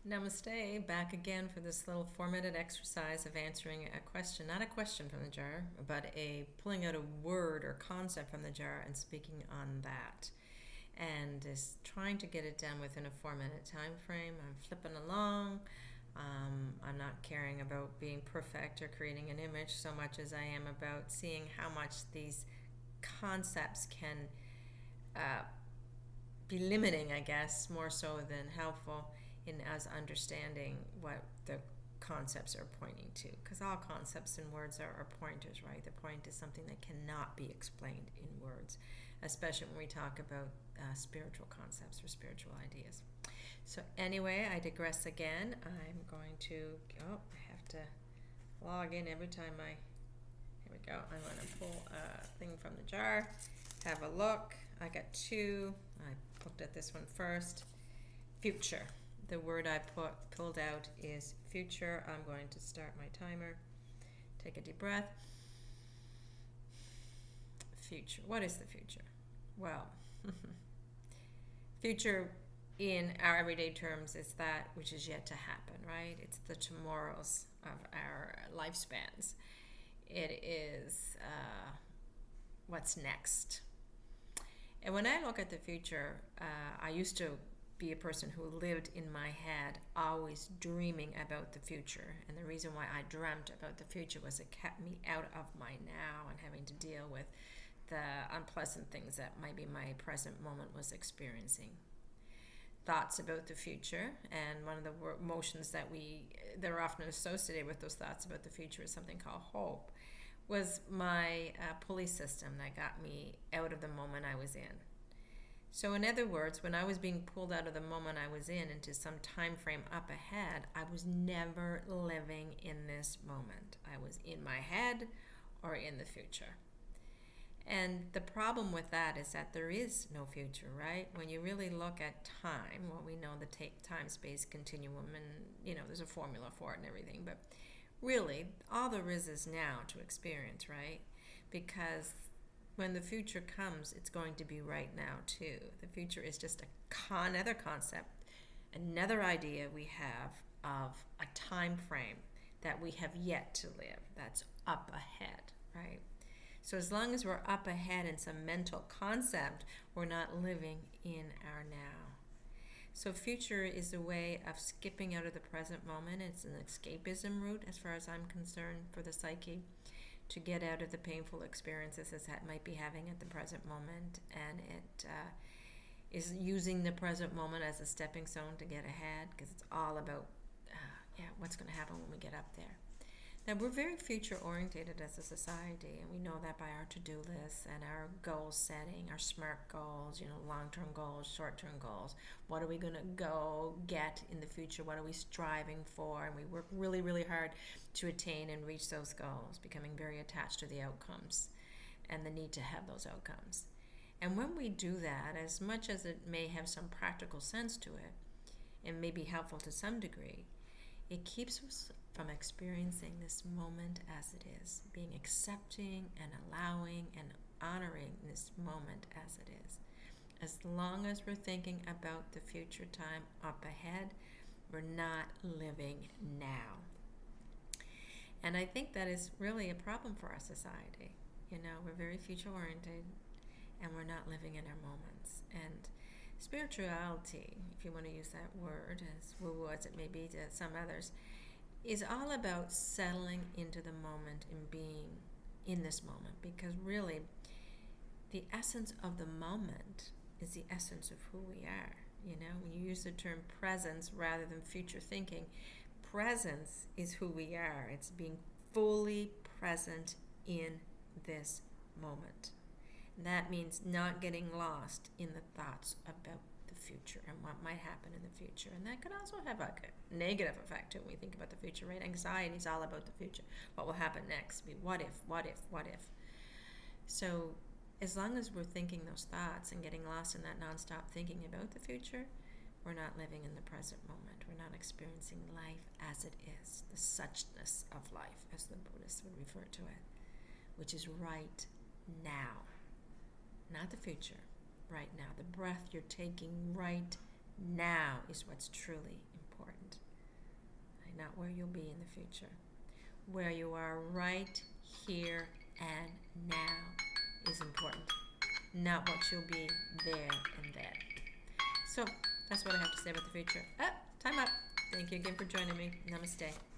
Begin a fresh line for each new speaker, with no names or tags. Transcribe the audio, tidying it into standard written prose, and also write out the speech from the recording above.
Namaste, back again for this little 4-minute exercise of answering a question, not a question from the jar, but a pulling out a word or concept from the jar and speaking on that. And is trying to get it done within a 4-minute time frame. I'm flipping along. I'm not caring about being perfect or creating an image so much as I am about seeing how much these concepts can be limiting, I guess, more so than helpful in us understanding what the concepts are pointing to. Because all concepts and words are pointers, right? The point is something that cannot be explained in words, especially when we talk about spiritual concepts or spiritual ideas. So anyway, I digress again. I'm going to, I have to log in every time here we go. I'm going to pull a thing from the jar, have a look. I got two. I looked at this one first. Future. The word I pulled out is future. I'm going to start my timer. Take a deep breath. Future. What is the future? Well, future in our everyday terms is that which is yet to happen, right? It's the tomorrows of our lifespans. It is what's next. And when I look at the future, I used to be a person who lived in my head, always dreaming about the future. And the reason why I dreamt about the future was it kept me out of my now and having to deal with the unpleasant things that maybe my present moment was experiencing. Thoughts about the future, and one of the emotions that are often associated with those thoughts about the future is something called hope, was my pulley system that got me out of the moment I was in. So in other words, when I was being pulled out of the moment I was in into some time frame up ahead, I was never living in this moment. I was in my head or in the future. And the problem with that is that there is no future, right? When you really look at time, well, we know the time-space continuum, and there's a formula for it and everything, but really, all there is now to experience, right? Because when the future comes, it's going to be right now too. The future is just another concept, another idea we have of a time frame that we have yet to live, that's up ahead, right? So as long as we're up ahead in some mental concept, we're not living in our now. So future is a way of skipping out of the present moment. It's an escapism route, as far as I'm concerned, for the psyche, to get out of the painful experiences that might be having at the present moment, and it is using the present moment as a stepping stone to get ahead, because it's all about what's going to happen when we get up there. Now, we're very future orientated as a society, and we know that by our to-do lists and our goal setting, our SMART goals, long-term goals, short-term goals. What are we going to go get in the future? What are we striving for? And we work really, really hard to attain and reach those goals, becoming very attached to the outcomes and the need to have those outcomes. And when we do that, as much as it may have some practical sense to it and may be helpful to some degree, it keeps us from experiencing this moment as it is, being accepting and allowing and honoring this moment as it is. As long as we're thinking about the future time up ahead, we're not living now. And I think that is really a problem for our society. We're very future oriented and we're not living in our moments. And spirituality, if you want to use that word, as woo-woo as it may be to some others, is all about settling into the moment and being in this moment, because really the essence of the moment is the essence of who we are. When you use the term presence rather than future thinking, presence is who we are. It's being fully present in this moment. And that means not getting lost in the thoughts about the future and what might happen in the future. And that could also have a negative effect too when we think about the future, right? Anxiety is all about the future. What will happen next? What if? So as long as we're thinking those thoughts and getting lost in that nonstop thinking about the future, we're not living in the present moment. We're not experiencing life as it is, the suchness of life, as the Buddhists would refer to it, which is right now, not the future. Right now. The breath you're taking right now is what's truly important. not where you'll be in the future. Where you are right here and now is important, not what you'll be there and then. So that's what I have to say about the future. Time up. Thank you again for joining me. Namaste.